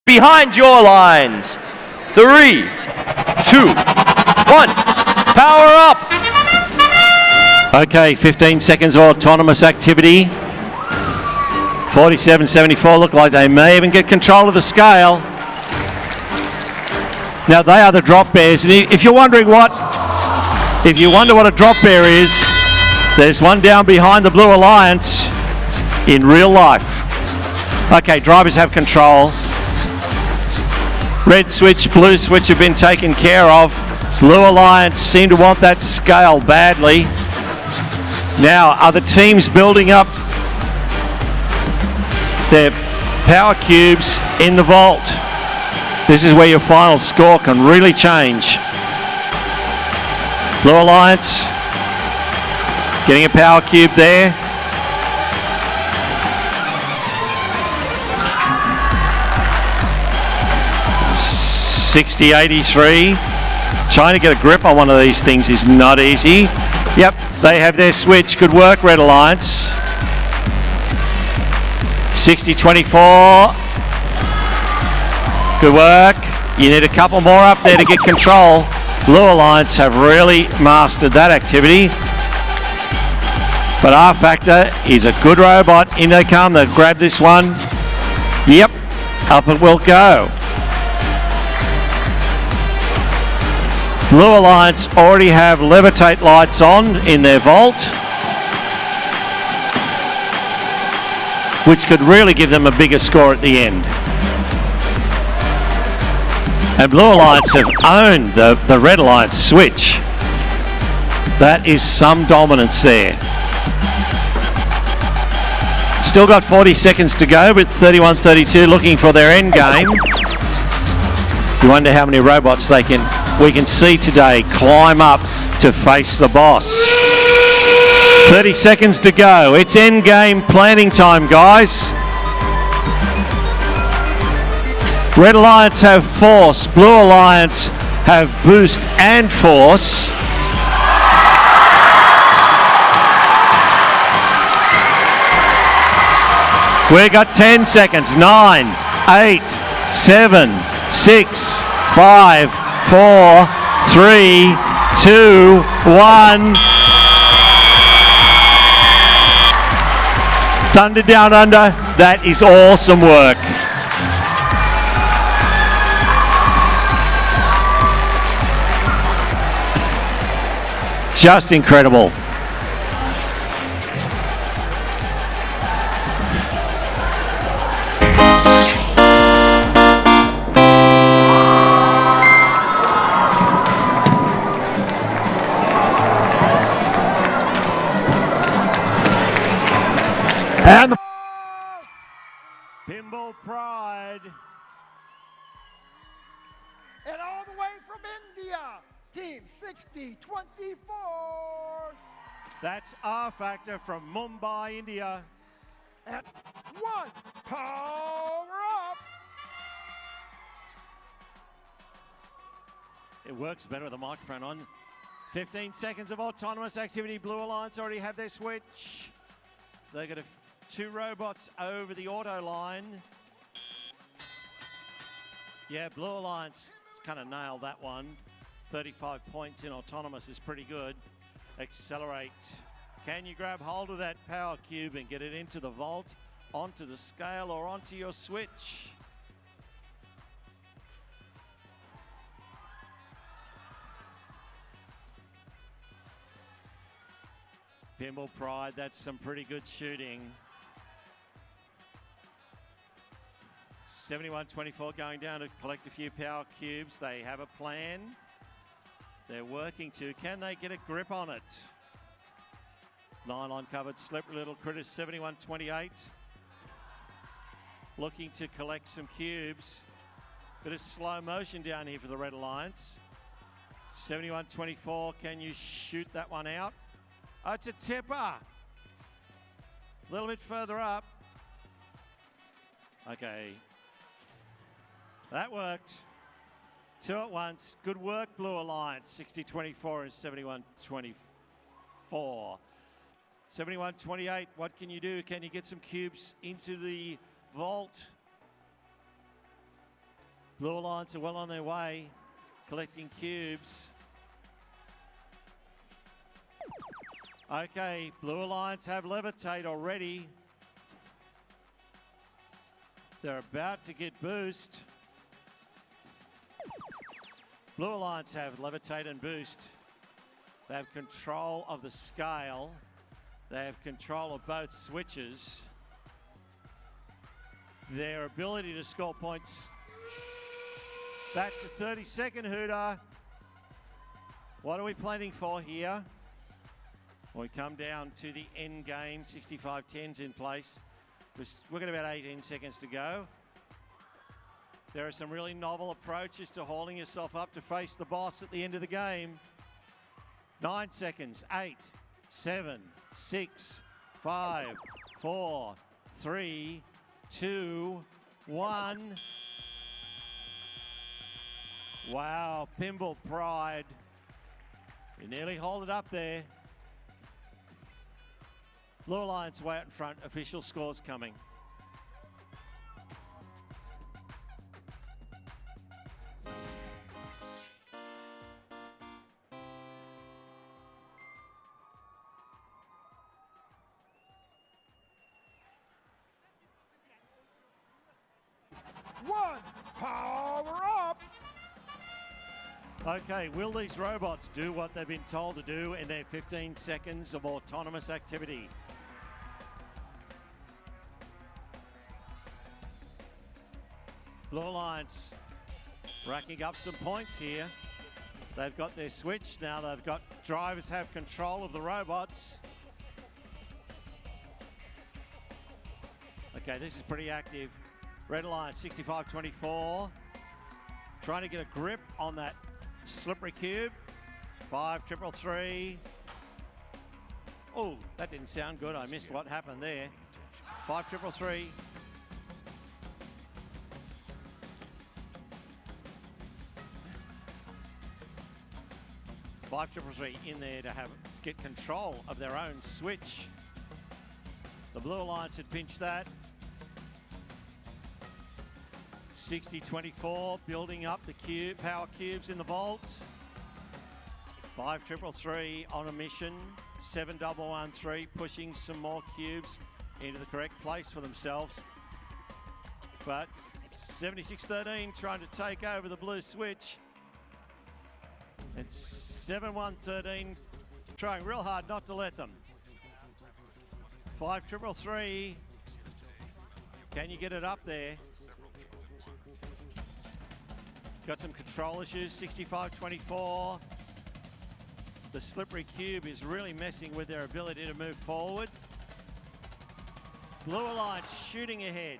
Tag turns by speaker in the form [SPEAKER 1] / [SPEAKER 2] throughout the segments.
[SPEAKER 1] behind your lines. 3, 2, 1, power up.
[SPEAKER 2] Okay, 15 seconds of autonomous activity. 47.74 look like they may even get control of the scale. Now they are the drop bears, and if you wonder what a drop bear is, there's one down behind the Blue Alliance in real life. Okay, drivers have control. Red switch, blue switch have been taken care of. Blue Alliance seem to want that scale badly. Now, are the teams building up their power cubes in the vault? This is where your final score can really change. Blue Alliance getting a power cube there. $60.83. Trying to get a grip on one of these things is not easy. Yep, they have their switch. Good work, Red Alliance. $60.24. Good work. You need a couple more up there to get control. Blue Alliance have really mastered that activity. But R-Factor is a good robot. In they come. They'll grab this one. Yep, up it will go. Blue Alliance already have levitate lights on in their vault, which could really give them a bigger score at the end. And Blue Alliance have owned the Red Alliance switch. That is some dominance there. Still got 40 seconds to go, but 31-32 looking for their end game. You wonder how many robots we can see today climb up to face the boss. 30 seconds to go. It's end game planning time, guys. Red Alliance have force. Blue Alliance have boost and force. We've got 10 seconds. 9, 8, 7, 6, 5, 4, 3, 2, 1. Thunder Down Under. That is awesome work. Just incredible. And the Pinball Pride.
[SPEAKER 3] And all the way from India, Team 6024.
[SPEAKER 2] That's R-Factor from Mumbai, India.
[SPEAKER 3] And 1, power up.
[SPEAKER 2] It works better with the microphone on. 15 seconds of autonomous activity. Blue Alliance already have their switch. They got 2 robots over the auto line. Yeah, Blue Alliance kind of nailed that one. 35 points in autonomous is pretty good. Accelerate. Can you grab hold of that power cube and get it into the vault, onto the scale, or onto your switch? Pinball Pride, that's some pretty good shooting. 71-24 going down to collect a few power cubes. They have a plan. They're working to. Can they get a grip on it? Nylon covered slippery little critters. 71-28. Looking to collect some cubes. Bit of slow motion down here for the Red Alliance. 71-24. Can you shoot that one out? Oh, it's a tipper. A little bit further up. Okay. That worked. 2 at once. Good work, Blue Alliance. 60-24 and 71-24. 71-28. What can you do? Can you get some cubes into the vault? Blue Alliance are well on their way, collecting cubes. Okay, Blue Alliance have Levitate already. They're about to get boost. Blue Alliance have Levitate and boost. They have control of the scale. They have control of both switches. Their ability to score points. That's a 30-second hooter. What are we planning for here? We come down to the end game, 65-10's in place. We've got about 18 seconds to go. There are some really novel approaches to hauling yourself up to face the boss at the end of the game. 9 seconds, 8, 7, 6, 5, 4, 3, 2, 1. Wow, Pinball Pride. You nearly hold it up there. Blue Alliance way out in front, official scores coming.
[SPEAKER 3] One, power up.
[SPEAKER 2] Okay, will these robots do what they've been told to do in their 15 seconds of autonomous activity? Blue Alliance racking up some points here. They've got their switch. Now they've got drivers have control of the robots. Okay, this is pretty active. Red Alliance 65-24. Trying to get a grip on that slippery cube. 5 triple 3. Oh, that didn't sound good. I missed what happened there. 5 triple 3. Five triple 3 in there to get control of their own switch. The Blue Alliance had pinched that. 60-24, building up the power cubes in the vault. 5 triple 3 on a mission. 7-1-1-3, pushing some more cubes into the correct place for themselves. But 76-13 trying to take over the blue switch. It's 7-1-13 trying real hard not to let them. 5 triple 3. Can you get it up there? Got some control issues. 65-24. The slippery cube is really messing with their ability to move forward. Blue Alliance shooting ahead.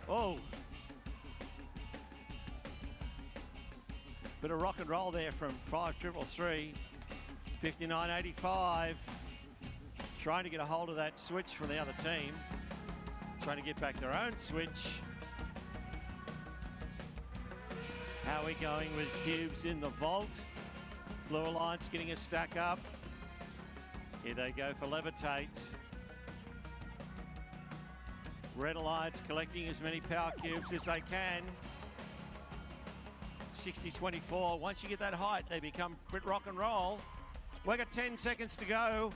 [SPEAKER 2] Oh. Bit of rock and roll there from 5 triple 3. 59-85. Trying to get a hold of that switch from the other team. Trying to get back their own switch. How are we going with cubes in the vault? Blue Alliance getting a stack up. Here they go for Levitate. Red Alliance collecting as many power cubes as they can. 60-24. Once you get that height, they become Brit rock and roll. We've got 10 seconds to go.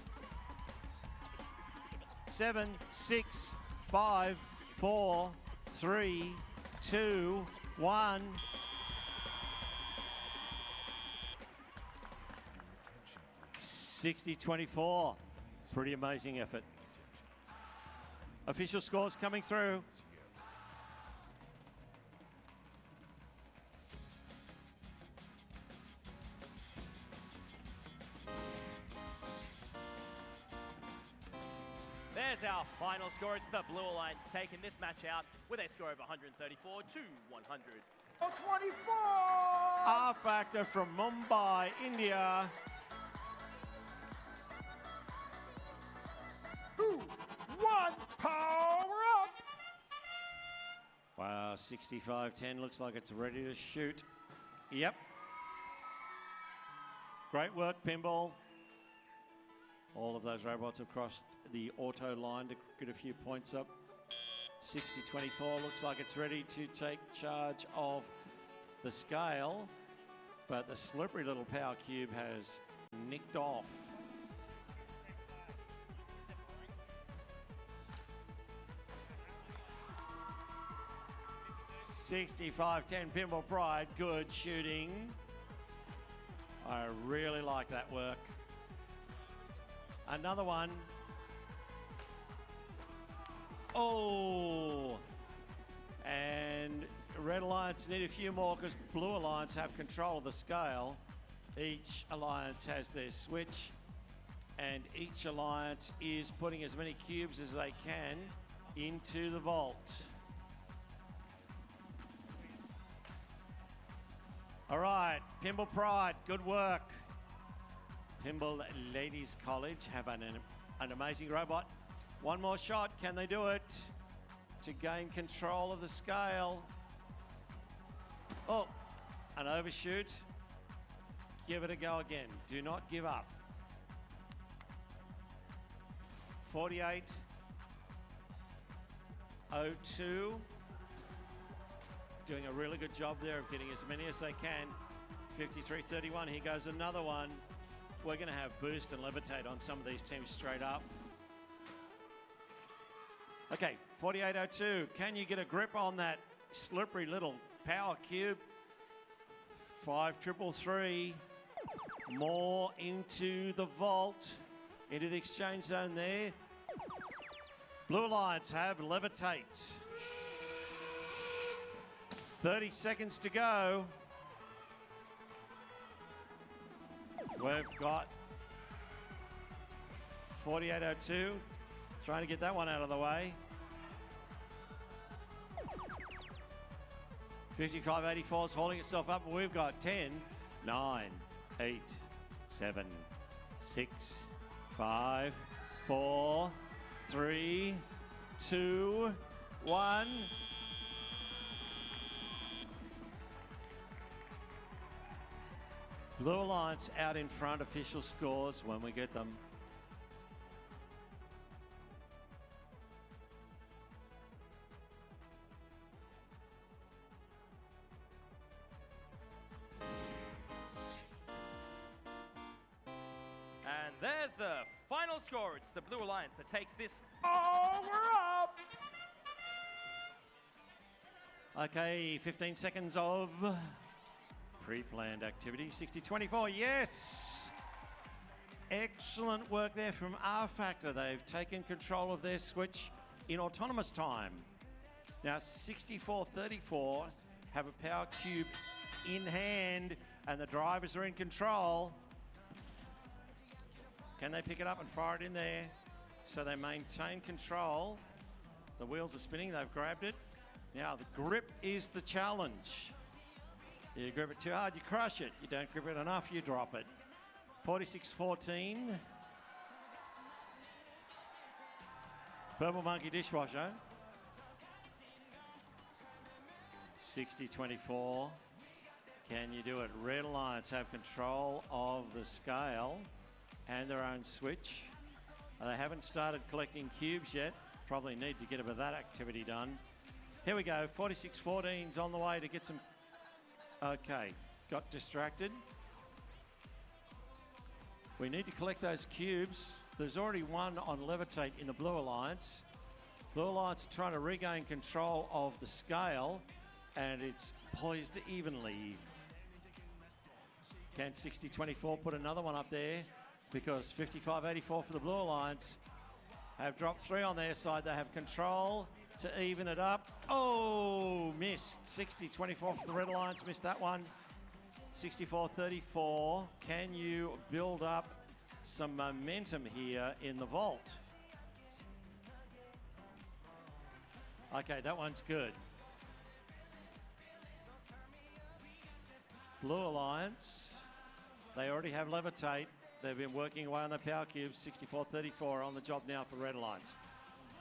[SPEAKER 2] 7, 6, 5, 4, 3, 2, 1. $60-24. Pretty amazing effort. Official scores coming through.
[SPEAKER 1] There's our final score. It's the Blue Alliance taking this match out with a score of 134 to 100.
[SPEAKER 3] 24.
[SPEAKER 2] R Factor from Mumbai, India.
[SPEAKER 3] 2, 1, power up.
[SPEAKER 2] Wow, 65-10 looks like it's ready to shoot. Yep. Great work, Pinball. All of those robots have crossed the auto line to get a few points up. 60-24 looks like it's ready to take charge of the scale, but the slippery little power cube has nicked off. $65-10 Pinball Pride, good shooting. I really like that work. Another one. Oh! And Red Alliance need a few more because Blue Alliance have control of the scale. Each alliance has their switch, and each alliance is putting as many cubes as they can into the vault. All right, Pinball Pride, good work. Pinball Ladies College have an amazing robot. One more shot, can they do it? To gain control of the scale. Oh, an overshoot. Give it a go again. Do not give up. 48-02. Doing a really good job there of getting as many as they can. 53-31, here goes another one. We're gonna have boost and levitate on some of these teams straight up. Okay, 48-02, can you get a grip on that slippery little power cube? 5-3-3, more into the vault, into the exchange zone there. Blue Alliance have levitate. 30 seconds to go. We've got 48-02, trying to get that one out of the way. 55-84 is holding itself up. We've got 10, 9, 8, 7, 6, 5, 4, 3, 2, 1. Blue Alliance out in front, official scores when we get them.
[SPEAKER 1] And there's the final score. It's the Blue Alliance that takes this. Oh, we're up!
[SPEAKER 2] Okay, 15 seconds of pre-planned activity. 60-24, yes! Excellent work there from R-Factor. They've taken control of their switch in autonomous time. Now 64-34 have a power cube in hand and the drivers are in control. Can they pick it up and fire it in there? So they maintain control. The wheels are spinning, they've grabbed it. Now the grip is the challenge. You grip it too hard, you crush it. You don't grip it enough, you drop it. 46-14. Purple Monkey Dishwasher. 60-24. Can you do it? Red Alliance have control of the scale and their own switch. They haven't started collecting cubes yet. Probably need to get a bit of that activity done. Here we go, 46-14's on the way to get some. Okay, got distracted. We need to collect those cubes. There's already one on levitate in the Blue Alliance. Blue Alliance are trying to regain control of the scale and it's poised evenly. Can 60-24 put another one up there? Because 55-84 for the Blue Alliance have dropped 3 on their side. They have control to even it up. Oh, missed. 60-24 for the Red Alliance, missed that one. 64-34. Can you build up some momentum here in the vault? Okay, that one's good. Blue Alliance, they already have levitate. They've been working away on the power cubes. 64-34 on the job now for Red Alliance.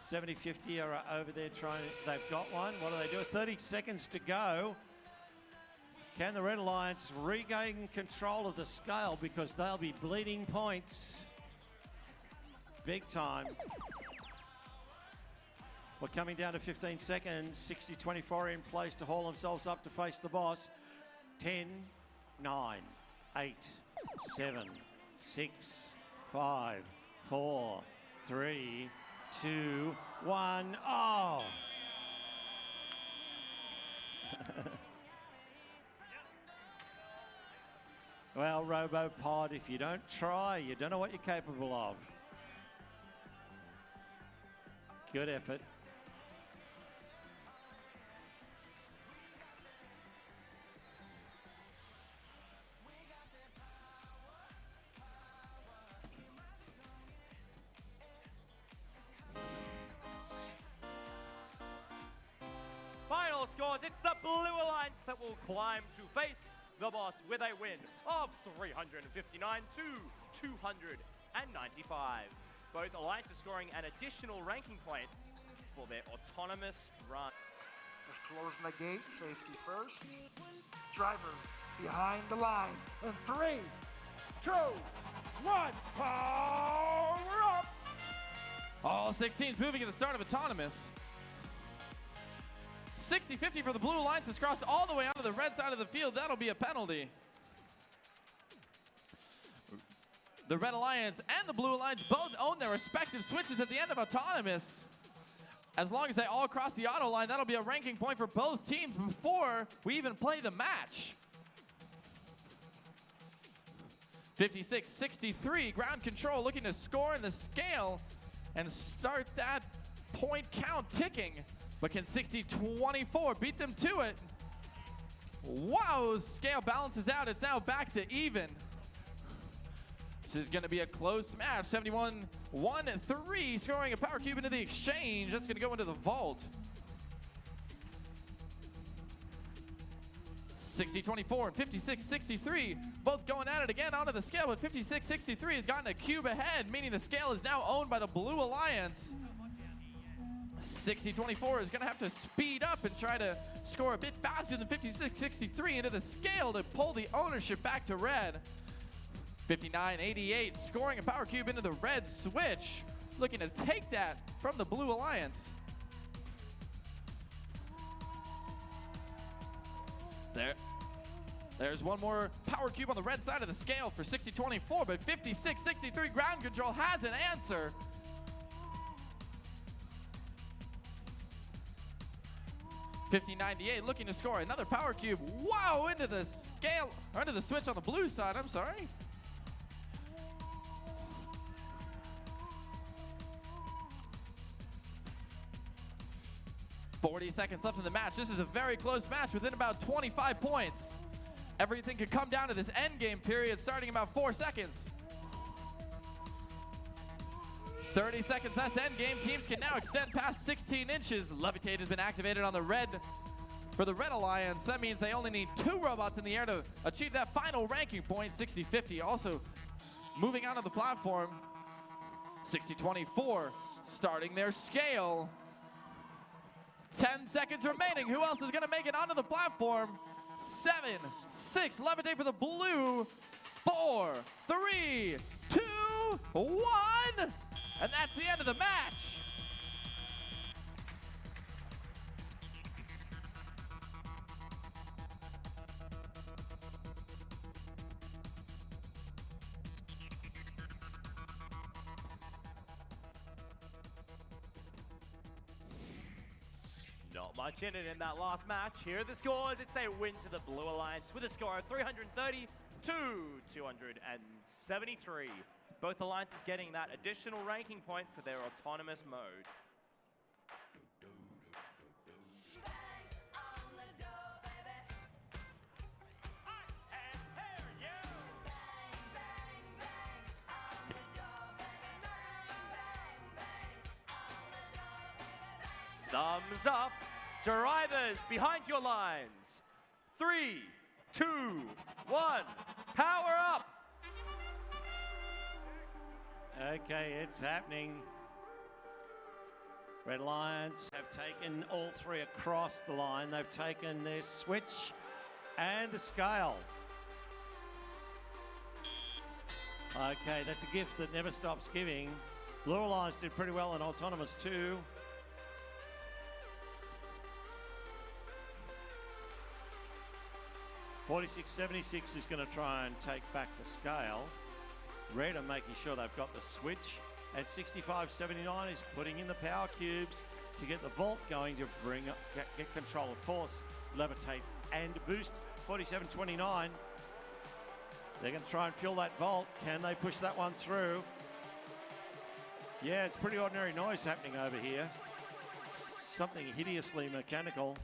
[SPEAKER 2] 70-50 are over there trying, they've got one. What do they do? 30 seconds to go. Can the Red Alliance regain control of the scale because they'll be bleeding points big time. We're coming down to 15 seconds. 60-24 in place to haul themselves up to face the boss. 10, 9, 8, 7, 6, 5, 4, 3, 2, 1. Oh! Well, RoboPod, if you don't try, you don't know what you're capable of. Good effort.
[SPEAKER 1] Final scores, it's the Blue Alliance that will climb to face the boss with a win of 359 to 295. Both alliances scoring an additional ranking point for their autonomous run.
[SPEAKER 3] Just closing the gate, safety first. Drivers behind the line. In 3, 2, 1, power up!
[SPEAKER 4] All 16s moving at the start of autonomous. 60-50 for the Blue Alliance has crossed all the way onto the red side of the field. That'll be a penalty. The Red Alliance and the Blue Alliance both own their respective switches at the end of autonomous. As long as they all cross the auto line, that'll be a ranking point for both teams before we even play the match. 56-63, ground control looking to score in the scale and start that point count ticking. But can 60-24 beat them to it? Wow, scale balances out. It's now back to even. This is going to be a close match. 71-1-3, scoring a power cube into the exchange. That's going to go into the vault. 60-24 and 56-63, both going at it again onto the scale, but 56-63 has gotten a cube ahead, meaning the scale is now owned by the Blue Alliance. 60-24 is going to have to speed up and try to score a bit faster than 56-63 into the scale to pull the ownership back to red. 59-88, scoring a power cube into the red switch, looking to take that from the Blue Alliance. There's one more power cube on the red side of the scale for 60-24, but 56-63 ground control has an answer. 50-98 looking to score another power cube. Wow, into the scale, or into the switch on the blue side, I'm sorry. "40 seconds left in the match. This is a very close match within about 25 points. Everything could come down to this end game period starting in about 4 seconds. 30 seconds, that's end game. Teams can now extend past 16 inches. Levitate has been activated on the red for the Red Alliance. That means they only need 2 robots in the air to achieve that final ranking point. 60-50 also moving onto the platform. 60-24 starting their scale. 10 seconds remaining. Who else is going to make it onto the platform? 7, 6, Levitate for the blue. 4, 3, 2, 1. And that's the end of the match.
[SPEAKER 1] Not much in it in that last match. Here are the scores. It's a win to the Blue Alliance with a score of 330 to 273. Both alliances getting that additional ranking point for their autonomous mode. Thumbs up. Drivers behind your lines. 3, 2, 1. Power up.
[SPEAKER 2] Okay, it's happening. Red Alliance have taken all 3 across the line. They've taken their switch and the scale. Okay, that's a gift that never stops giving. Blue Alliance did pretty well in autonomous too. 46-76 is going to try and take back the scale. Red are making sure they've got the switch. And 65-79 is putting in the power cubes to get the vault going to bring up, get control of force, levitate, and boost. 47-29. They're going to try and fill that vault. Can they push that one through? Yeah, it's pretty ordinary noise happening over here. Something hideously mechanical.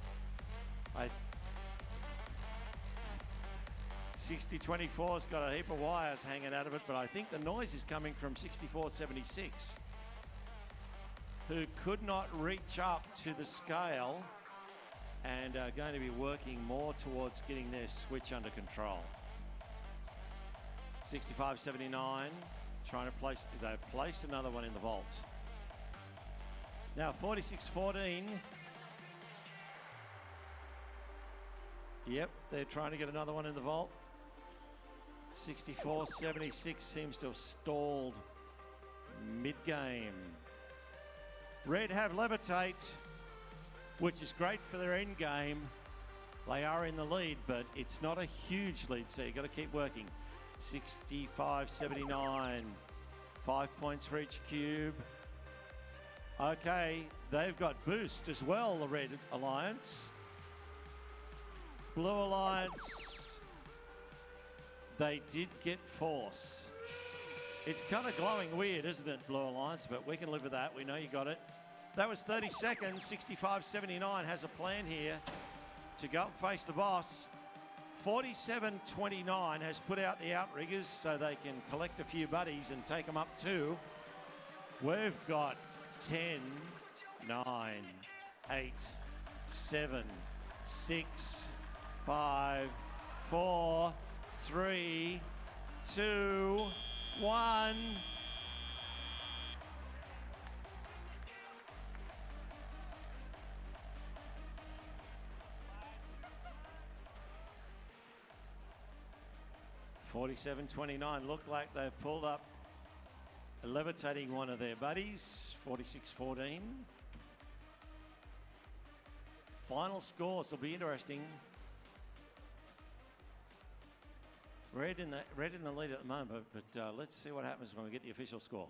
[SPEAKER 2] 60-24's got a heap of wires hanging out of it, but I think the noise is coming from 64-76, who could not reach up to the scale and are going to be working more towards getting their switch under control. 65-79, trying to place, they've placed another one in the vault. Now 46-14. Yep, they're trying to get another one in the vault. 64-76 seems to have stalled mid-game. Red have levitate, which is great for their end game. They are in the lead, but it's not a huge lead, so you've got to keep working. 65-79, 5 points for each cube. Okay, they've got boost as well, the Red Alliance. Blue Alliance, they did get force. It's kind of glowing weird, isn't it, Blue Alliance? But we can live with that. We know you got it. That was 30 seconds. 65-79 has a plan here to go up and face the boss. 47-29 has put out the outriggers so they can collect a few buddies and take them up too. We've got 10, 9, 8, 7, 6, 5, 4, 3, 2, 1. $47-29 look like they've pulled up, levitating one of their buddies. 46-14. Final scores will be interesting. Red in the lead at the moment, but let's see what happens when we get the official score.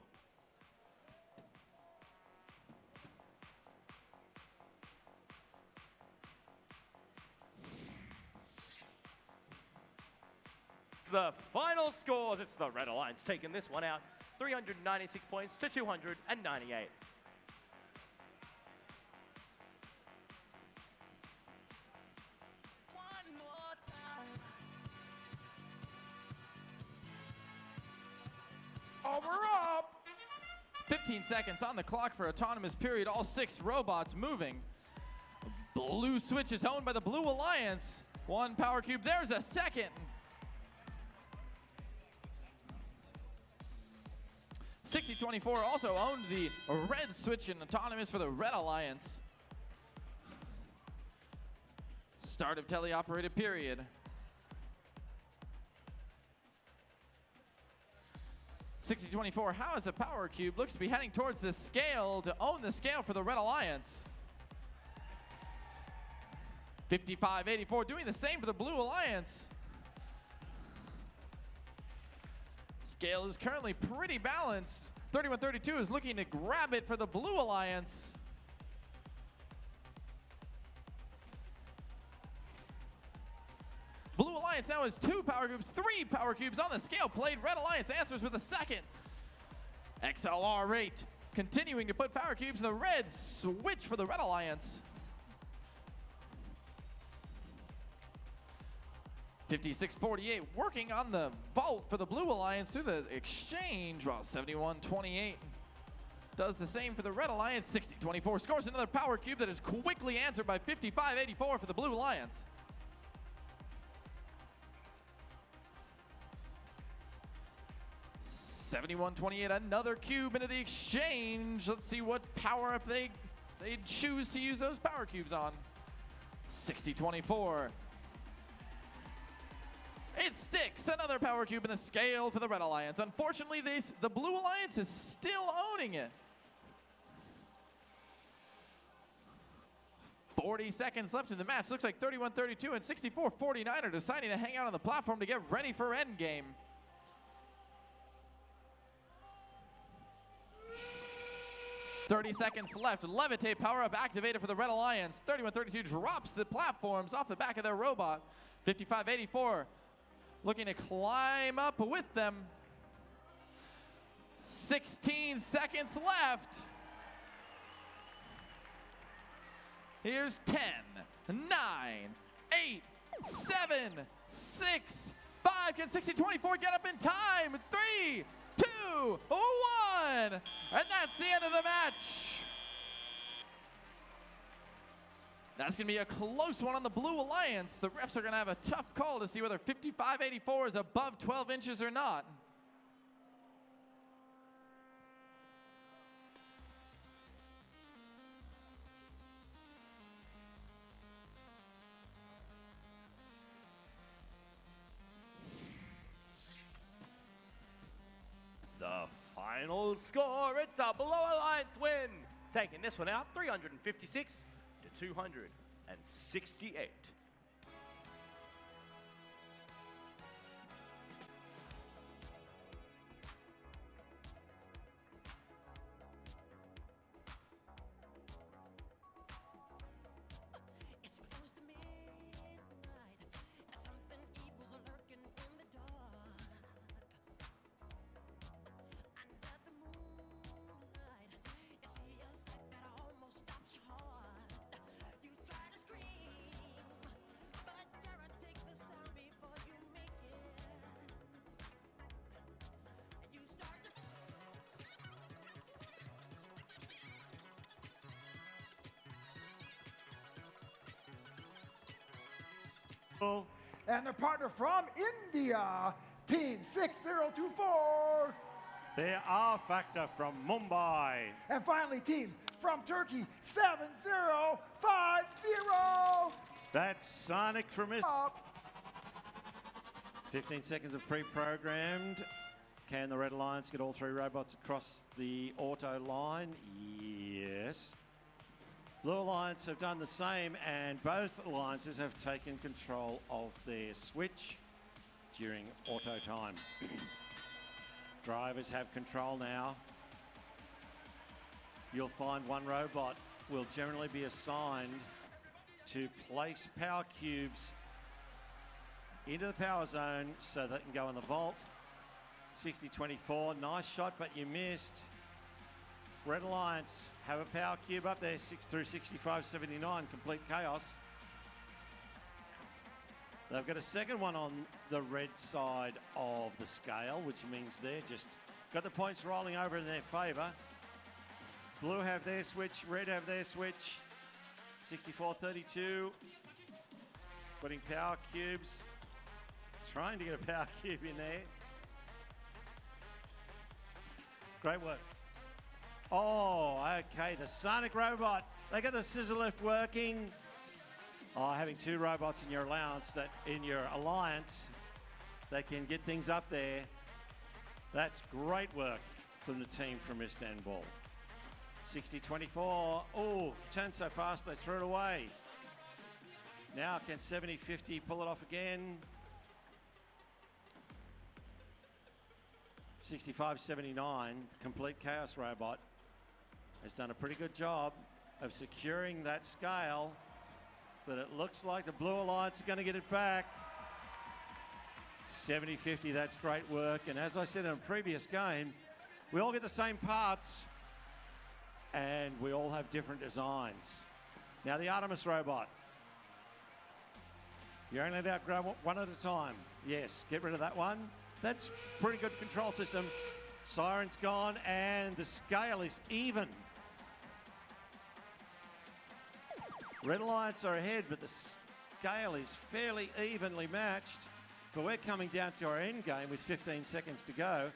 [SPEAKER 1] The final scores, it's the Red Alliance taking this one out, 396 points to 298.
[SPEAKER 4] We're up! 15 seconds on the clock for autonomous period. All 6 robots moving. Blue switch is owned by the Blue Alliance. 1 power cube. There's a second. 60-24 also owned the red switch and autonomous for the Red Alliance. Start of teleoperated period. 60-24, how is a power cube? Looks to be heading towards the scale to own the scale for the Red Alliance. 55-84, doing the same for the Blue Alliance. Scale is currently pretty balanced. 31-32 is looking to grab it for the Blue Alliance. Blue Alliance now has 2 power cubes, 3 power cubes on the scale played. Red Alliance answers with a second. XLR rate continuing to put power cubes. The Reds switch for the Red Alliance. 56-48 working on the vault for the Blue Alliance through the exchange, while 71-28 does the same for the Red Alliance. 60-24 scores another power cube that is quickly answered by 55-84 for the Blue Alliance. 71-28, another cube into the exchange. Let's see what power up they choose to use those power cubes on. 60-24. It sticks, another power cube in the scale for the Red Alliance. Unfortunately, the Blue Alliance is still owning it. 40 seconds left in the match. Looks like 31-32 and 64-49 are deciding to hang out on the platform to get ready for endgame. "30 seconds left. Levitate power-up activated for the Red Alliance. 31-32 drops the platforms off the back of their robot. 55-84 looking to climb up with them. 16 seconds left. Here's 10, 9, 8, 7, 6, 5. Can 60-24 get up in time? 3, 2, 1. And that's the end of the match. That's going to be a close one on the Blue Alliance. The refs are going to have a tough call to see whether 55-84 is above 12 inches or not.
[SPEAKER 1] The final score, it's a Blue Alliance win. Taking this one out, 356 to 268.
[SPEAKER 5] It's close to midnight. Something evil's lurking in the dark. Under the moonlight, you see a sight that almost stops your heart. You try to scream, but terror takes the sound before you make it. And you start to
[SPEAKER 3] And their partner from India, Team 6024.
[SPEAKER 2] Their R Factor from Mumbai.
[SPEAKER 3] And finally, teams from Turkey, 7050.
[SPEAKER 2] That's Sonic from Israel.
[SPEAKER 3] Up.
[SPEAKER 2] 15 seconds of pre-programmed. Can the Red Alliance get all three robots across the auto line? Yes. Blue Alliance have done the same, and both alliances have taken control of their switch during auto time. Drivers have control now. You'll find one robot will generally be assigned to place power cubes into the power zone so they can go in the vault. 60-24, nice shot, but you missed. Red Alliance have a power cube up there, 6 through 65-79, complete chaos. They've got a second one on the red side of the scale, which means they're just got the points rolling over in their favour. Blue have their switch, red have their switch. 64-32, putting power cubes, trying to get a power cube in there. Great work. Oh, okay, the Sonic robot. They got the scissor lift working. Oh, having two robots in your alliance that can get things up there. That's great work from the team from Istanbul. 60-24. Oh, turned so fast they threw it away. Now can 70-50 pull it off again? 65-79, complete chaos robot has done a pretty good job of securing that scale, but it looks like the Blue Alliance are going to get it back. 70-50, that's great work. And as I said in a previous game, we all get the same parts and we all have different designs. Now the Artemis robot. You're only allowed to grab one at a time. Yes, get rid of that one. That's pretty good control system. Siren's gone and the scale is even. Red Alliance are ahead, but the scale is fairly evenly matched. But we're coming down to our end game with 15 seconds to go.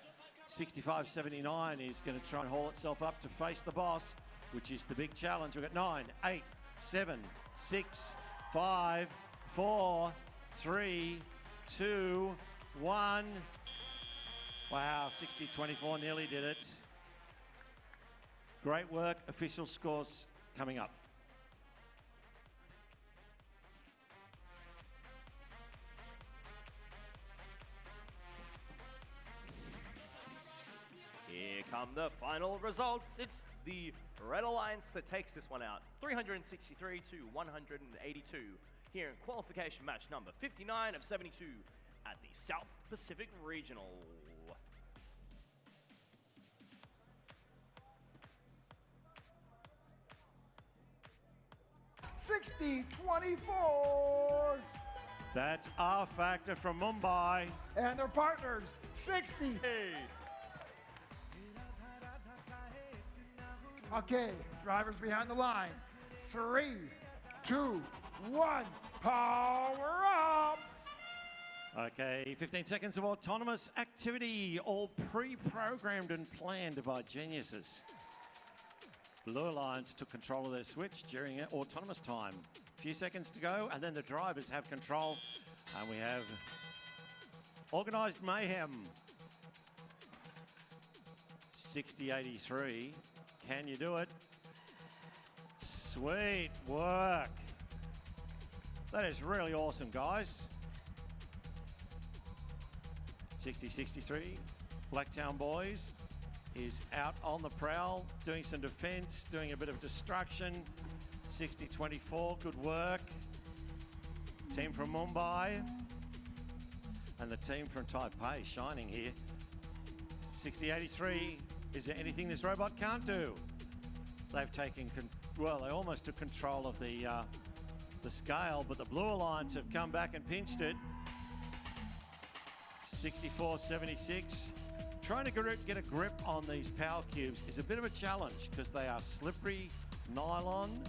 [SPEAKER 2] 65-79 is going to try and haul itself up to face the boss, which is the big challenge. We've got 9, 8, 7, 6, 5, 4, 3, 2, 1. Wow, 60-24 nearly did it. Great work. Official scores coming up.
[SPEAKER 1] come the final results. It's the Red Alliance that takes this one out, 363 to 182, here in qualification match number 59 of 72 at the South Pacific Regional.
[SPEAKER 3] 60-24.
[SPEAKER 2] That's R Factor from Mumbai.
[SPEAKER 3] And their partners, 60. Okay, drivers behind the line. 3, 2, 1, power up.
[SPEAKER 2] Okay, 15 seconds of autonomous activity, all pre-programmed and planned by geniuses. Blue Alliance took control of their switch during autonomous time. A few seconds to go, and then the drivers have control. And we have organized mayhem. 60-83. Can you do it? Sweet work. That is really awesome, guys. 60-63. Blacktown Boys is out on the prowl, doing some defense, doing a bit of destruction. 60-24, good work. Team from Mumbai and the team from Taipei shining here. 60-83, is there anything this robot can't do? They've taken, well, they almost took control of the scale, but the Blue Alliance have come back and pinched it. 64-76. Trying to get a grip on these power cubes is a bit of a challenge because they are slippery nylon.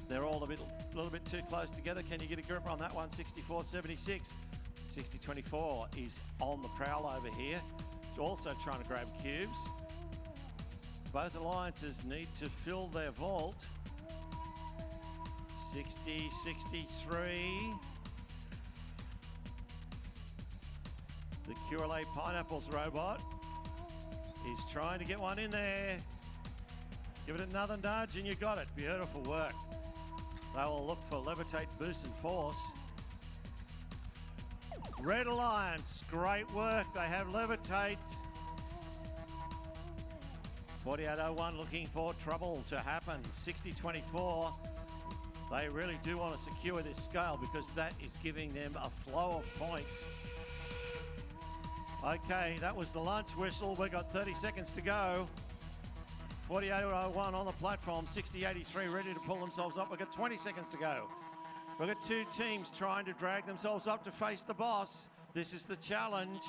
[SPEAKER 2] They're all a little bit too close together. Can you get a grip on that one? 64-76. 60-24 is on the prowl over here. Also trying to grab cubes. Both alliances need to fill their vault. 60-63. The Curale Pineapples robot is trying to get one in there. Give it another nudge and you got it. Beautiful work. They will look for Levitate, Boost and Force. Red Alliance, great work. They have Levitate. 4801 looking for trouble to happen. 60-24. They really do want to secure this scale because that is giving them a flow of points. Okay, that was the lunch whistle. We've got 30 seconds to go. 4801 on the platform, 60-83 ready to pull themselves up. We've got 20 seconds to go. We've got two teams trying to drag themselves up to face the boss. This is the challenge.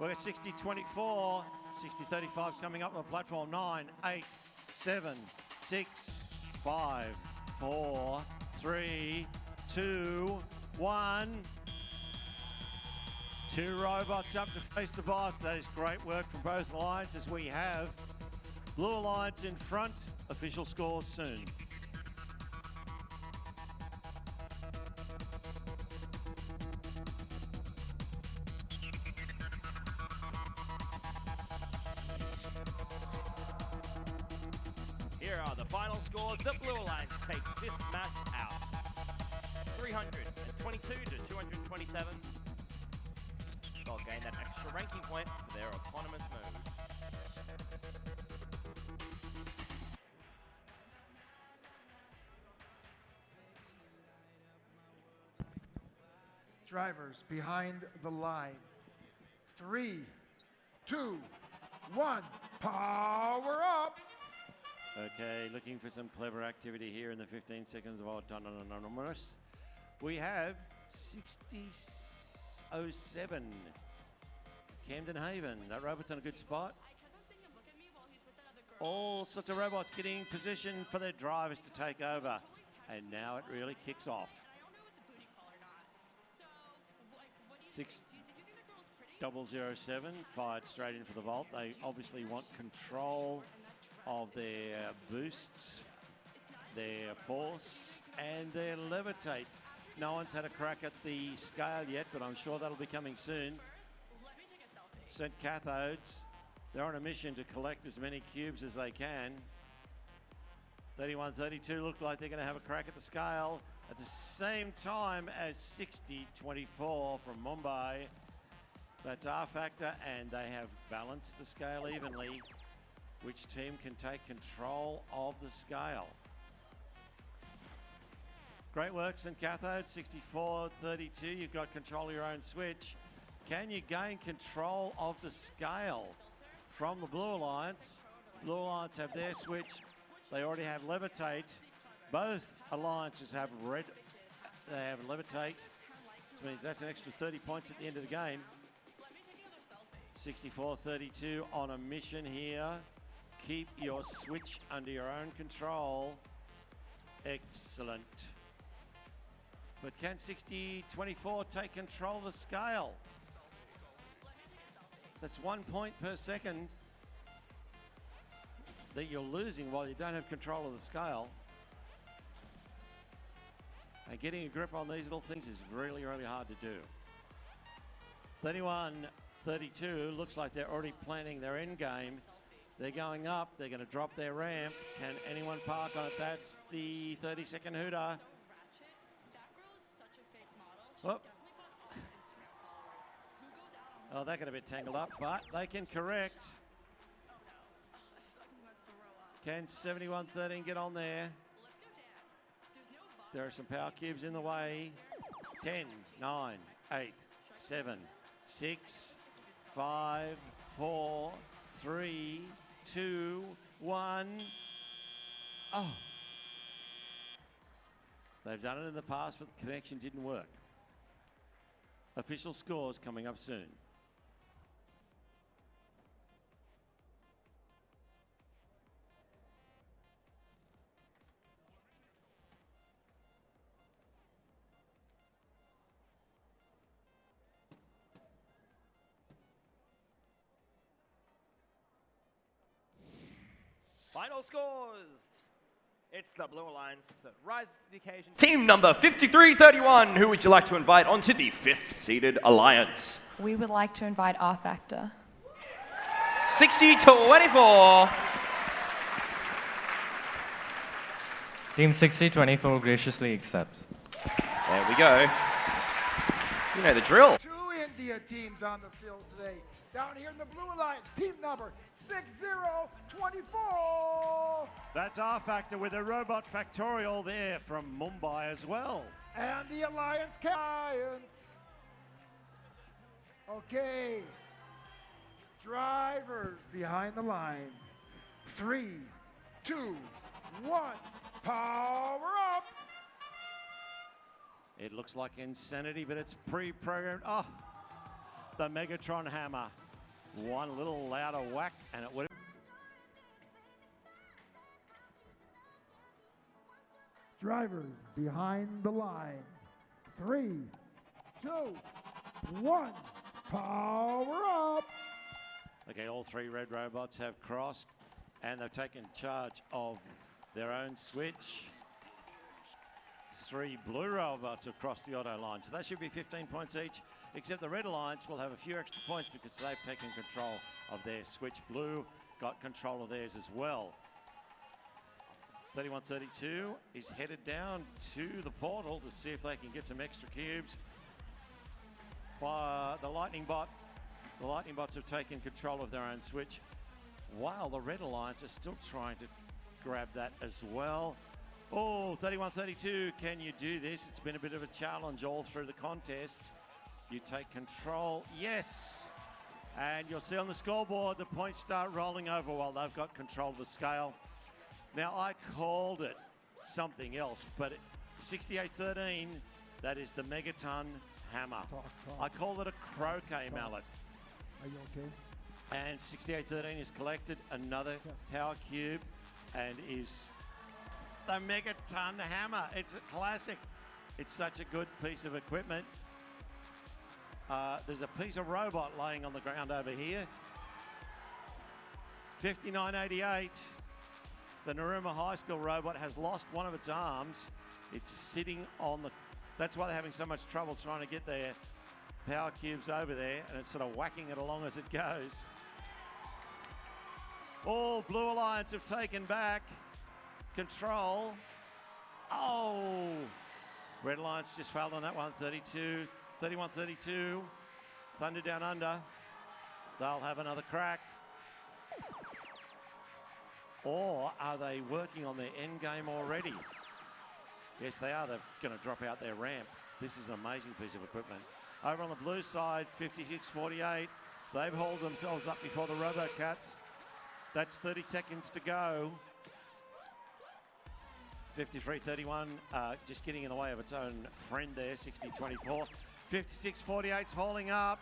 [SPEAKER 2] We've got 60-24, 60-35 coming up on the platform. 9, 8, 7, 6, 5, 4, 3, 2, 1. Two robots up to face the boss. That is great work from both alliances. We have Blue Alliance in front. Official scores soon.
[SPEAKER 1] Here are the final scores. The Blue Alliance takes this match out. 322 to 227. They'll gain that extra ranking point for their autonomous mode.
[SPEAKER 3] Drivers behind the line. 3, 2, 1, power up.
[SPEAKER 2] Okay, looking for some clever activity here in the 15 seconds of autonomous. We have 60-07. Camden Haven. That robot's in a good spot. All sorts of robots getting positioned for their drivers to take over. And now it really kicks off. 6007 fired straight in for the vault. They obviously want control of their boosts, their force, and their levitate. No one's had a crack at the scale yet, but I'm sure that'll be coming soon. Sent cathodes. They're on a mission to collect as many cubes as they can. 3132 look like they're going to have a crack at the scale at the same time as 60-24 from Mumbai. That's R Factor, and they have balanced the scale evenly. which team can take control of the scale. Great work, St. Cathode, 64-32. You've got control of your own switch. Can you gain control of the scale from the Blue Alliance? Blue Alliance have their switch. They already have Levitate. Both alliances have red. They have Levitate. Which means that's an extra 30 points at the end of the game. 64-32 on a mission here. Keep your switch under your own control. Excellent. But can 60-24 take control of the scale? That's 1 point per second that you're losing while you don't have control of the scale. And getting a grip on these little things is really, really hard to do. 31-32, looks like they're already planning their end game. They're going up, they're going to drop their ramp. Can anyone park on it? That's the 30-second hooter. Oh. Oh, that got a bit tangled up, but they can correct. Can 71-13 get on there? There are some power cubes in the way. 10, 9, 8, 7, 6, 5, 4, 3, 2, 1. Oh. They've done it in the past, but the connection didn't work. Official scores coming up soon.
[SPEAKER 1] Final scores. It's the Blue Alliance that rises to the occasion. Team number 5331, who would you like to invite onto the 5th-seeded alliance?
[SPEAKER 6] We would like to invite R-Factor.
[SPEAKER 1] 60-24.
[SPEAKER 7] Team 60-24 graciously accepts.
[SPEAKER 1] There we go. You know the drill.
[SPEAKER 3] 2 India teams on the field today. Down here in the Blue Alliance, team number 6024.
[SPEAKER 2] That's R-Factor with a robot factorial there from Mumbai as well.
[SPEAKER 3] And the Alliance Okay. Drivers behind the line. 3, 2, 1. Power up.
[SPEAKER 2] It looks like insanity, but it's pre-programmed. Oh, the Megatron hammer. One little louder whack, and it would have.
[SPEAKER 3] Drivers behind the line. 3, 2, 1. Power up.
[SPEAKER 2] Okay, all 3 red robots have crossed, and they've taken charge of their own switch. 3 blue robots have crossed the auto line, so that should be 15 points each, except the red alliance will have a few extra points because they've taken control of their switch. Blue got control of theirs as well. 31-32 is headed down to the portal to see if they can get some extra cubes. The lightning bots have taken control of their own switch, while the red alliance is still trying to grab that as well. Oh, 31-32, can you do this? It's been a bit of a challenge all through the contest. You take control, yes. And you'll see on the scoreboard, the points start rolling over while they've got control of the scale. Now, I called it something else, but 68-13, that is the Megaton hammer. I called it a croquet mallet.
[SPEAKER 3] Are you okay?
[SPEAKER 2] And 68-13 has collected another power cube and is the Megaton hammer. It's a classic. It's such a good piece of equipment. There's a piece of robot laying on the ground over here. 59-88. The Naruma High School robot has lost one of its arms. It's sitting on the... That's why they're having so much trouble trying to get their power cubes over there, and it's sort of whacking it along as it goes. All Blue Alliance have taken back control. Oh! Red Alliance just failed on that one. 31-32. Thunder Down Under. They'll have another crack. Or are they working on their end game already? Yes, they are. They're going to drop out their ramp. This is an amazing piece of equipment. Over on the blue side, 56-48. They've hauled themselves up before the RoboCats. That's 30 seconds to go. 53-31, just getting in the way of its own friend there, 60-24. 56-48's hauling up.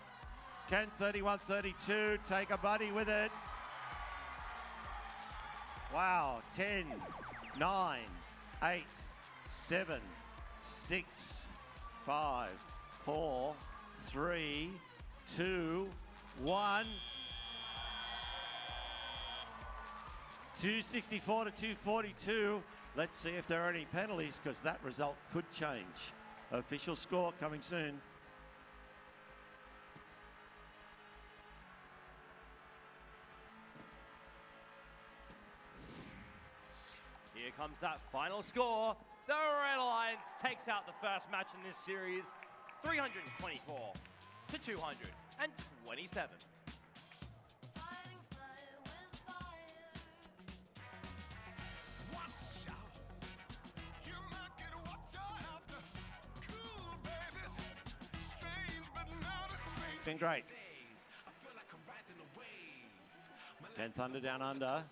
[SPEAKER 2] Can 31-32 take a buddy with it? Wow, 10, 9, 8, 7, 6, 5, 4, 3, 2, 1. 264 to 242. Let's see if there are any penalties, because that result could change. Official score coming soon.
[SPEAKER 1] Here comes that final score. The Red Alliance takes out the first match in this series, 324 to 227.
[SPEAKER 2] Been great. Can Thunder down under.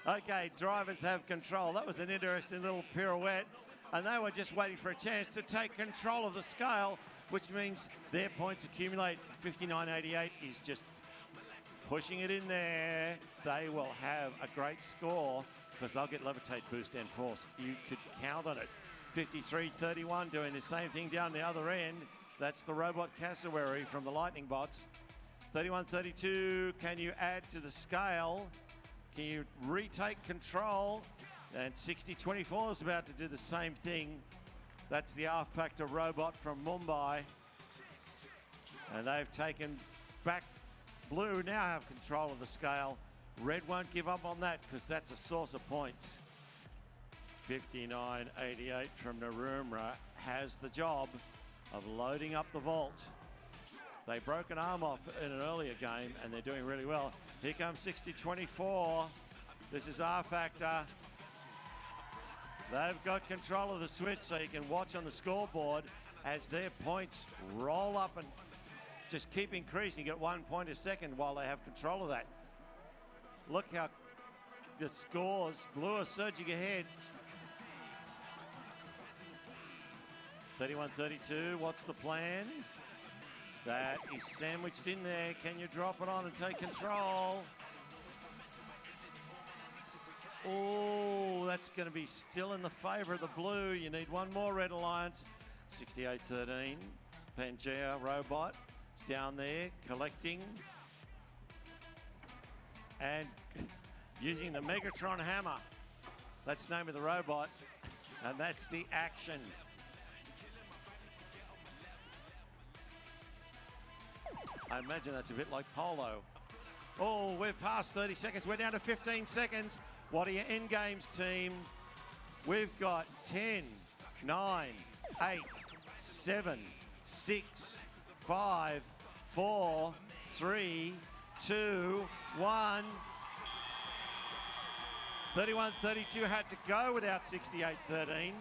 [SPEAKER 2] Okay, drivers have control. That was an interesting little pirouette, and they were just waiting for a chance to take control of the scale, which means their points accumulate. 59.88 is just pushing it in there. They will have a great score because they'll get Levitate, Boost, and Force. You could count on it. 53.31 doing the same thing down the other end. That's the Robot Cassowary from the Lightning Bots. 31.32, can you add to the scale? Can you retake control? And 60.24 is about to do the same thing. That's the R-Factor robot from Mumbai. And they've taken back. Blue now have control of the scale. Red won't give up on that because that's a source of points. 59.88 from Narumra has the job of loading up the vault. They broke an arm off in an earlier game and they're doing really well. Here comes 60.24. This is R-Factor. They've got control of the switch so you can watch on the scoreboard as their points roll up and just keep increasing. Get 1 point a second while they have control of that. Look how the scores, Blue are surging ahead. 31.32, what's the plan? That is sandwiched in there. Can you drop it on and take control? Oh, that's going to be still in the favor of the blue. You need one more Red Alliance. 68.13. Pangea robot is down there collecting and using the Megatron hammer. That's the name of the robot, and that's the action. I imagine that's a bit like polo. Oh, we're past 30 seconds. We're down to 15 seconds. What are your end games, team? We've got 10, 9, 8, 7, 6, 5, 4, 3, 2, 1. 31.32 had to go without 68.13.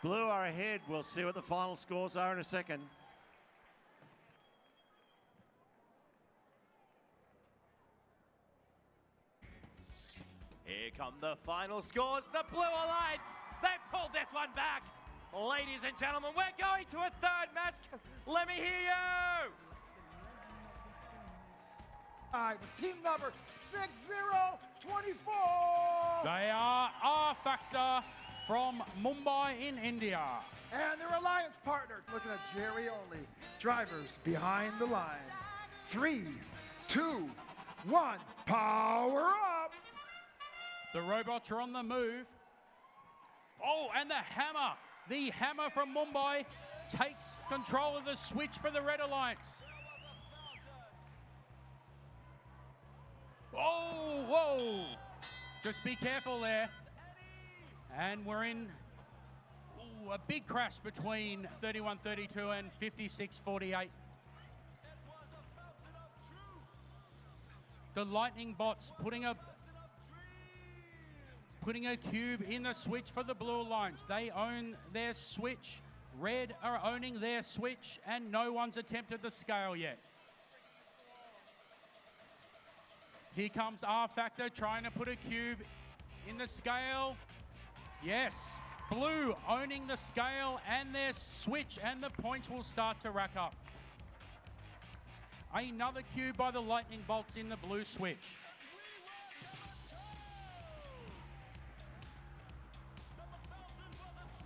[SPEAKER 2] Blue are ahead. We'll see what the final scores are in a second.
[SPEAKER 1] Here come the final scores. The Blue Alliance, they've pulled this one back. Ladies and gentlemen, we're going to a third match. Let me hear you.
[SPEAKER 3] All right, team number 6024.
[SPEAKER 8] They are R-Factor from Mumbai in India.
[SPEAKER 3] And their alliance partner, looking at Jerry only. Drivers behind the line. 3, 2, 1, power up.
[SPEAKER 8] The robots are on the move. Oh, and the hammer. The hammer from Mumbai takes control of the switch for the Red Alliance. Oh, whoa. Just be careful there. And we're in a big crash between 31.32 and 56.48. The Lightning Bots putting a cube in the switch for the Blue Alliance. They own their switch. Red are owning their switch, and no one's attempted the scale yet. Here comes R Factor trying to put a cube in the scale. Yes, Blue owning the scale and their switch, and the points will start to rack up. Another cube by the Lightning Bolts in the Blue switch.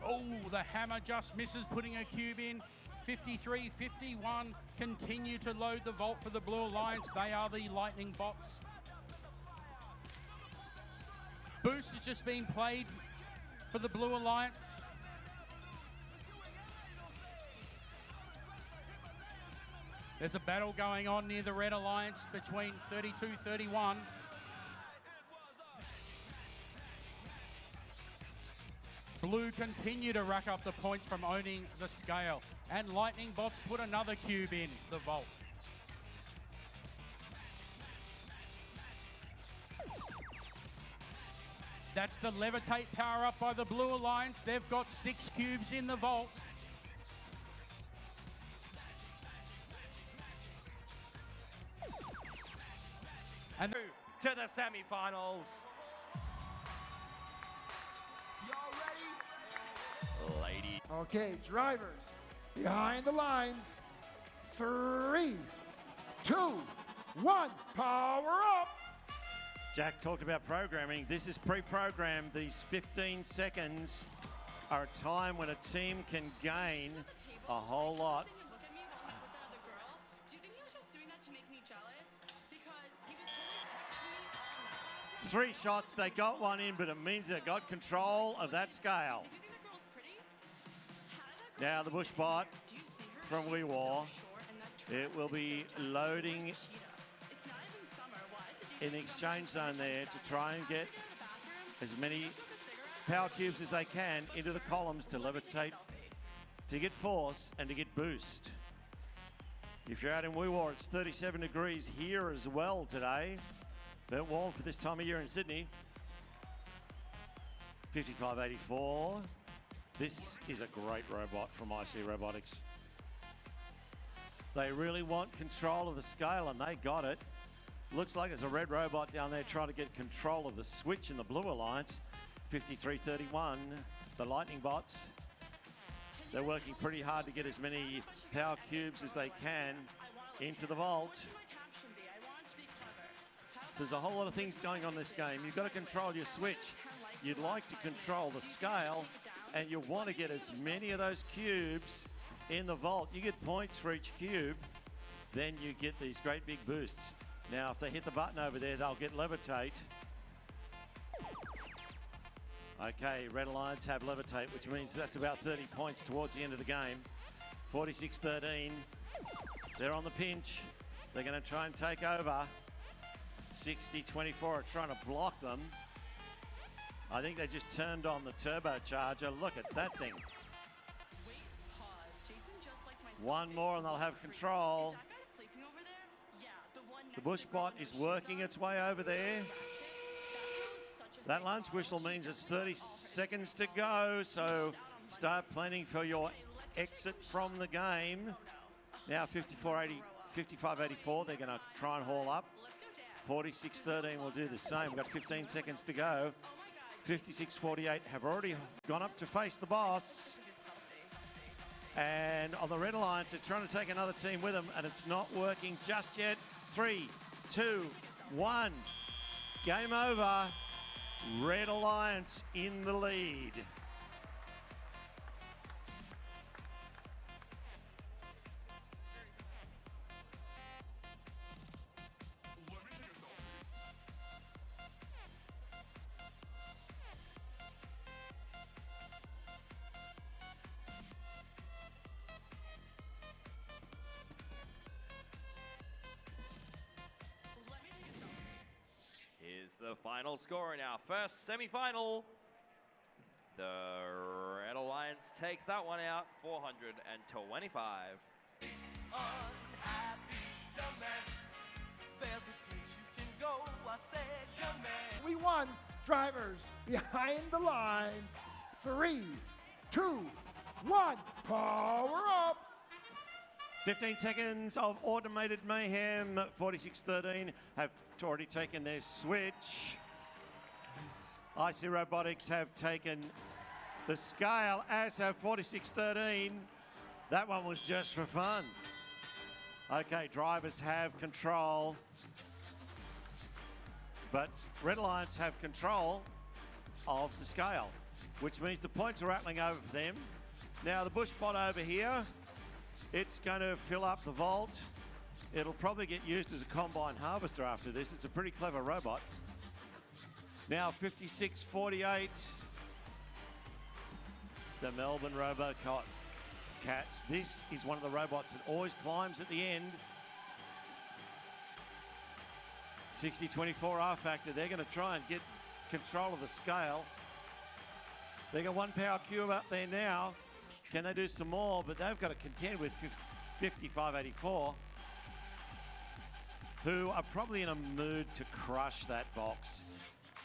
[SPEAKER 8] Oh, the Hammer just misses putting a cube in. 53-51 continue to load the vault for the Blue Alliance. They are the Lightning Bots. Boost has just been played for the Blue Alliance. There's a battle going on near the Red Alliance between 32-31. Blue continue to rack up the points from owning the scale. And Lightning Bots put another cube in the vault. That's the Levitate power up by the Blue Alliance. They've got 6 cubes in the vault. And
[SPEAKER 1] To the semi-finals. Lady.
[SPEAKER 3] Okay, drivers, behind the lines. 3, 2, 1, power up.
[SPEAKER 2] Jack talked about programming. This is pre-programmed. These 15 seconds are a time when a team can gain a whole lot.
[SPEAKER 5] Do you think he was just doing that to make me jealous? Because he was totally texting me all night last night.
[SPEAKER 2] 3 shots, they got one in, but it means they got control of that scale.
[SPEAKER 5] Do you think that girl's pretty? How did that girl
[SPEAKER 2] Now the bush bot
[SPEAKER 5] do you see her?
[SPEAKER 2] from Wee War.
[SPEAKER 5] Short and that
[SPEAKER 2] It will be loading
[SPEAKER 5] It's not even summer. Why?
[SPEAKER 2] in the exchange zone there to try and get
[SPEAKER 5] In the bathroom,
[SPEAKER 2] as many power cubes as they can into the columns to levitate, to get force and to get boost. If you're out in Wee War, it's 37 degrees here as well today. Bit warm for this time of year in Sydney. 5584. This is a great robot from IC Robotics. They really want control of the scale, and they got it. Looks like there's a red robot down there trying to get control of the switch in the Blue Alliance. 5331, the Lightning Bots. They're working pretty hard to get as many power cubes as they can into the vault.
[SPEAKER 5] caption be? I want to be clever.
[SPEAKER 2] There's a whole lot of things going on in this game. You've got to control your switch. You'd like to control the scale, and you want to get as many of those cubes in the vault. You get points for each cube, then you get these great big boosts. Now, if they hit the button over there, they'll get levitate. Okay, Red Alliance have levitate, which means that's about 30 points towards the end of the game. 46-13. They're on the pinch. They're going to try and take over. 60-24 are trying to block them. I think they just turned on the turbocharger. Look at that thing.
[SPEAKER 5] Wait, pause. Jason just like my
[SPEAKER 2] One more and they'll have control.
[SPEAKER 5] That guy sleeping over there? Yeah, the one next
[SPEAKER 2] The
[SPEAKER 5] to
[SPEAKER 2] bush
[SPEAKER 5] the girl
[SPEAKER 2] bot
[SPEAKER 5] with
[SPEAKER 2] is
[SPEAKER 5] shoes
[SPEAKER 2] working
[SPEAKER 5] on.
[SPEAKER 2] its way over there.
[SPEAKER 5] Ratchet. That girl is such a
[SPEAKER 2] That
[SPEAKER 5] fake
[SPEAKER 2] lunch
[SPEAKER 5] boss.
[SPEAKER 2] whistle means it's 30 seconds to go, so start planning for your exit from the game. Now 55-84, they're going to try and haul up.
[SPEAKER 5] Let's go down.
[SPEAKER 2] 46-13 will do the same. We've got 15 seconds to go. 56-48 have already gone up to face the boss. And on the Red Alliance, they're trying to take another team with them, and it's not working just yet. 3, 2, 1. Game over. Red Alliance in the lead.
[SPEAKER 1] Here's the final score in our first semi-final. The Red Alliance takes that one out, 425.
[SPEAKER 5] Unhappy dumbass. There's a place you can
[SPEAKER 3] We won. Drivers behind the line. 3, 2, 1. Power up.
[SPEAKER 2] 15 seconds of automated mayhem. 46-13 have already taken their switch. IC Robotics have taken the scale, as have 46-13. That one was just for fun. Okay, drivers have control, but Red Alliance have control of the scale, which means the points are rattling over for them. Now the bush bot over here, it's going to fill up the vault. It'll probably get used as a combine harvester after this. It's a pretty clever robot. Now 56-48. The Melbourne Robocats. This is one of the robots that always climbs at the end. 60-24 R Factor. They're going to try and get control of the scale. They got one power cube up there now. Can they do some more? But they've got to contend with 55-84, who are probably in a mood to crush that box.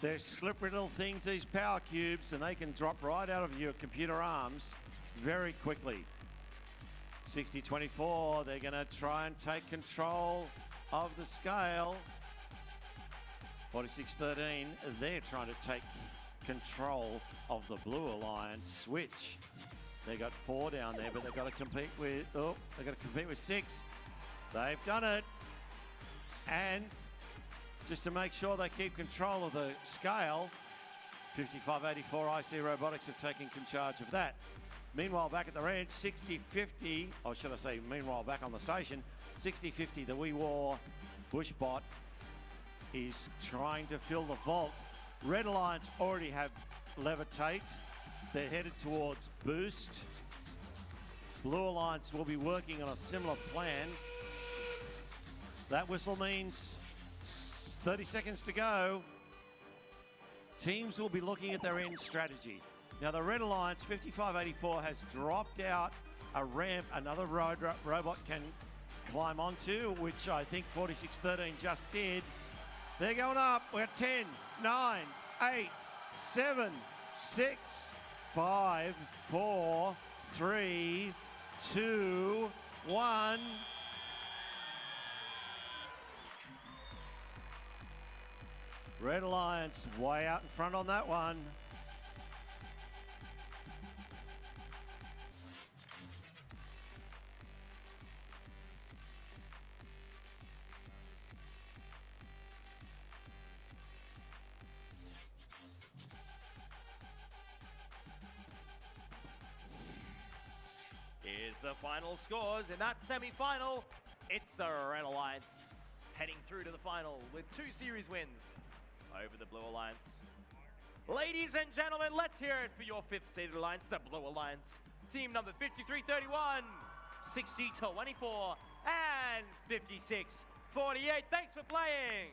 [SPEAKER 2] They're slippery little things, these power cubes, and they can drop right out of your computer arms very quickly. 60-24, they're going to try and take control of the scale. 46-13, they're trying to take control of the Blue Alliance switch. They got 4 down there, but they've got to compete with, they've got to compete with 6. They've done it. And just to make sure they keep control of the scale, 55-84, IC Robotics have taken charge of that. Meanwhile, back at the ranch, 60-50, or should I say, meanwhile, back on the station, 60-50, the Wee War Bushbot is trying to fill the vault. Red Alliance already have Levitate. They're headed towards Boost. Blue Alliance will be working on a similar plan. That whistle means 30 seconds to go. Teams will be looking at their end strategy. Now the Red Alliance 55-84 has dropped out a ramp another robot can climb onto, which I think 46-13 just did. They're going up. We're at 10, 9, 8, 7, 6, 5, 4, 3, 2, 1. Red Alliance way out in front on that one.
[SPEAKER 1] Here's the final scores in that semi-final. It's the Red Alliance heading through to the final with 2 series wins over the Blue Alliance. Ladies and gentlemen, let's hear it for your 5th seeded alliance, the Blue Alliance. Team number 53-31, 60-24, and 56-48. Thanks for playing.